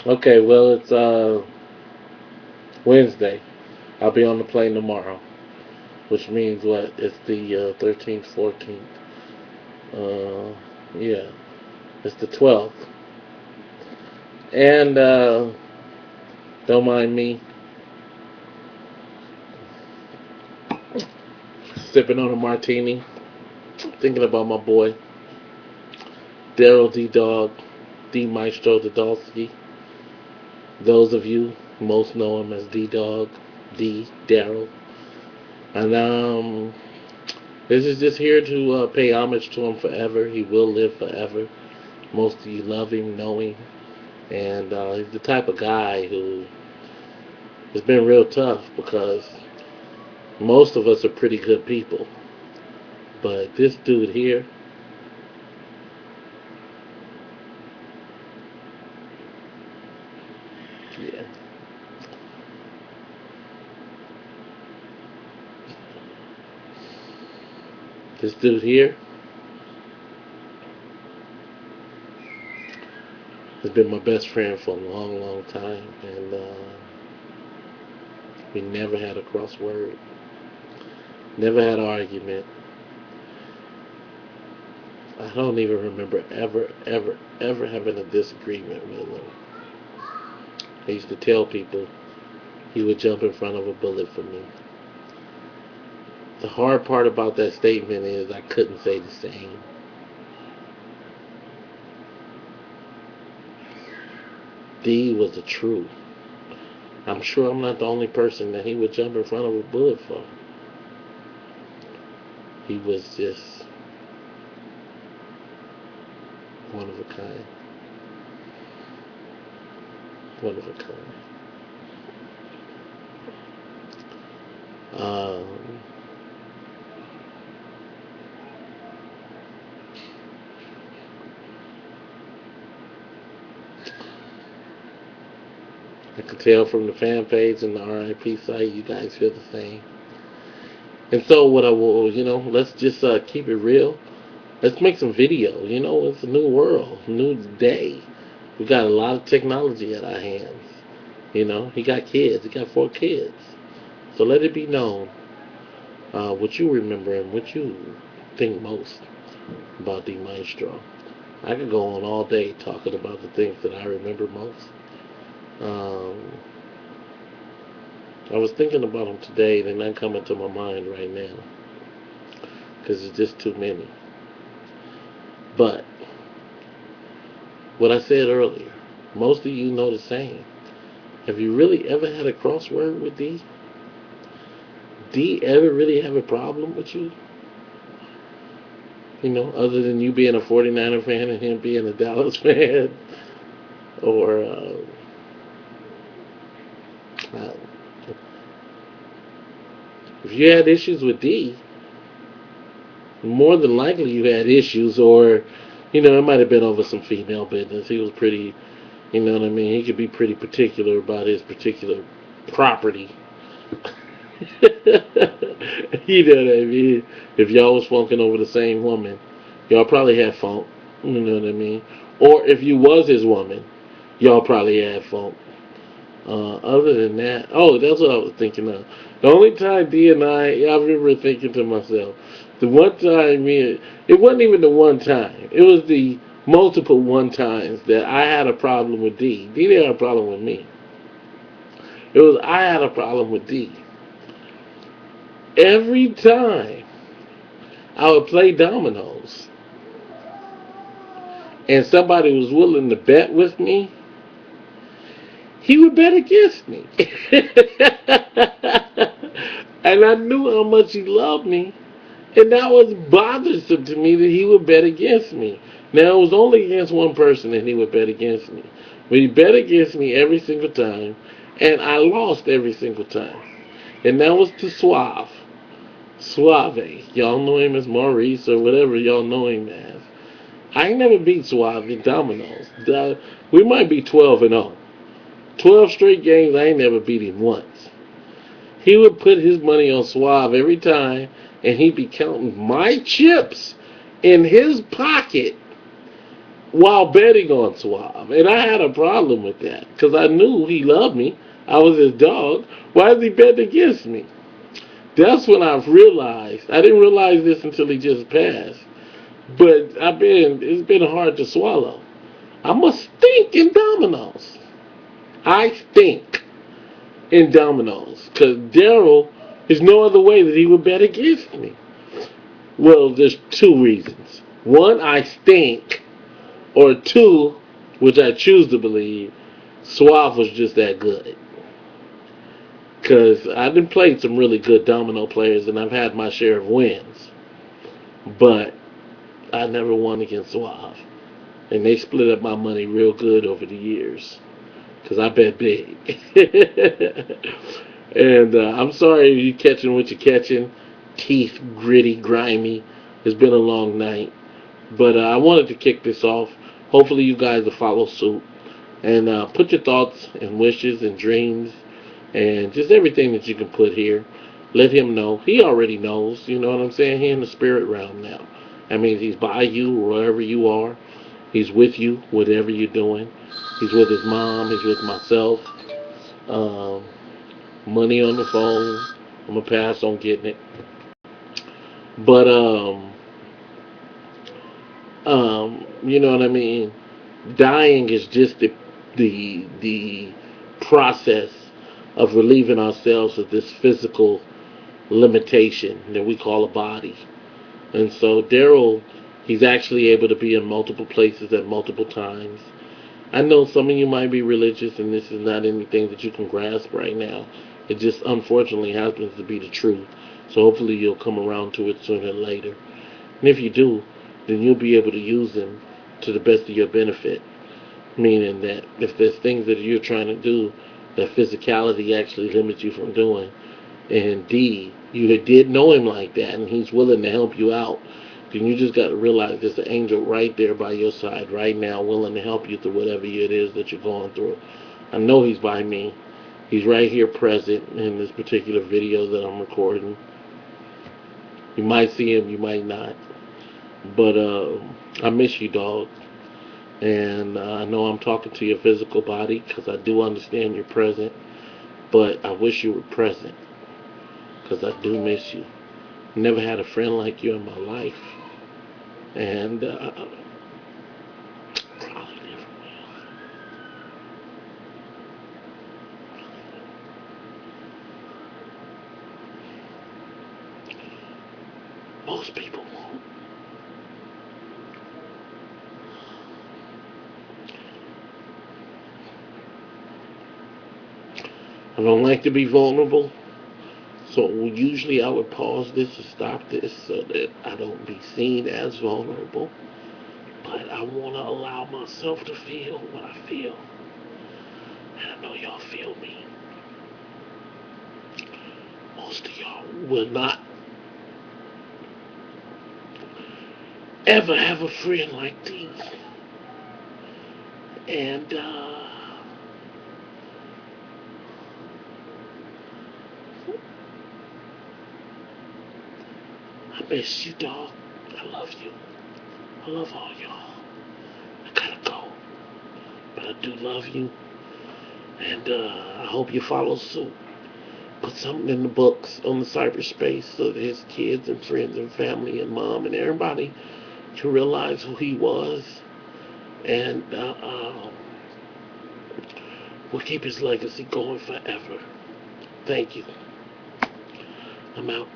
Okay, well, it's Wednesday. I'll be on the plane tomorrow, which means what? It's the 13th, 14th. Uh, yeah, it's the 12th. And don't mind me sipping on a martini, thinking about my boy, Daryl D-Dog, D-Maestro Dudolski. Those of you most know him as D-Dog, D, Daryl. And this is just here to pay homage to him forever. He will live forever. Most of you love him, know him. And he's the type of guy who has been real tough because most of us are pretty good people. But this dude here, yeah, this dude here has been my best friend for a long, long time. And we never had a crossword, never had an argument. I don't even remember ever, ever, ever having a disagreement with him. I used to tell people he would jump in front of a bullet for me. The hard part about that statement is I couldn't say the same. D was the truth. I'm sure I'm not the only person that he would jump in front of a bullet for. He was just one of a kind. One of a kind. Um, I can tell from the fan page and the RIP site, you guys feel the same. And so, what I will, let's just keep it real. Let's make some video. It's a new world, new day. We got a lot of technology at our hands. He got kids. He got 4 kids. So let it be known what you remember and what you think most about the Maestro. I could go on all day talking about the things that I remember most. Um, I was thinking about them today. They're not coming to my mind right now because it's just too many. But what I said earlier, most of you know the same. Have you really ever had a crossword with D? D ever really have a problem with you? Other than you being a 49er fan and him being a Dallas fan? Or, uh, if you had issues with D, more than likely you had issues, or, it might have been over some female business. He was pretty, you know what I mean? He could be pretty particular about his particular property. You know what I mean? If y'all was funking over the same woman, y'all probably had funk. You know what I mean? Or if you was his woman, y'all probably had funk. Other than that, oh, that's what I was thinking of. The only time D and I remember thinking to myself, the one time, it wasn't even the one time. It was the multiple one times that I had a problem with D. D didn't have a problem with me. It was I had a problem with D. Every time I would play dominoes and somebody was willing to bet with me, he would bet against me. And I knew how much he loved me. And that was bothersome to me that he would bet against me. Now, it was only against one person that he would bet against me. But he bet against me every single time. And I lost every single time. And that was to Suave. Suave. Y'all know him as Maurice or whatever y'all know him as. I ain't never beat Suave in dominoes. We might be 12-0. 12 straight games, I ain't never beat him once. He would put his money on Suave every time, and he'd be counting my chips in his pocket while betting on Suave. And I had a problem with that because I knew he loved me. I was his dog. Why is he betting against me? That's when I realized. I didn't realize this until he just passed. But it's been hard to swallow. I'm a stink in dominoes. I stink in dominoes. Because Daryl, there's no other way that he would bet against me. Well, there's two reasons. One, I stink. Or two, which I choose to believe, Suave was just that good. Because I've been played some really good domino players and I've had my share of wins. But I never won against Suave. And they split up my money real good over the years. Because I bet big. And I'm sorry if you're catching what you're catching. Teeth gritty, grimy. It's been a long night. But I wanted to kick this off. Hopefully you guys will follow suit. And put your thoughts and wishes and dreams and just everything that you can put here. Let him know. He already knows. You know what I'm saying? He's in the spirit realm now. That means he's by you wherever you are. He's with you, whatever you're doing. He's with his mom. He's with myself. Um, Money on the phone. I'm going to pass on getting it. But, you know what I mean? Dying is just the process of relieving ourselves of this physical limitation that we call a body. And so Daryl, he's actually able to be in multiple places at multiple times. I know some of you might be religious and this is not anything that you can grasp right now. It just unfortunately happens to be the truth. So hopefully you'll come around to it sooner or later. And if you do, then you'll be able to use them to the best of your benefit. Meaning that if there's things that you're trying to do that physicality actually limits you from doing, and D, you did know him like that and he's willing to help you out, then you just got to realize there's an angel right there by your side right now willing to help you through whatever it is that you're going through. I know he's by me. He's right here present in this particular video that I'm recording. You might see him, you might not. But I miss you, dog. And I know I'm talking to your physical body because I do understand you're present. But I wish you were present because I do miss you. Never had a friend like you in my life. And probably never will. Most people won't. I don't like to be vulnerable. So usually I would pause this to stop this so that I don't be seen as vulnerable. But I want to allow myself to feel what I feel. And I know y'all feel me. Most of y'all will not ever have a friend like these. And I miss you, dog. I love you. I love all y'all. I gotta go. But I do love you. And I hope you follow suit. Put something in the books on the cyberspace so that his kids and friends and family and mom and everybody can realize who he was. And we'll keep his legacy going forever. Thank you. I'm out.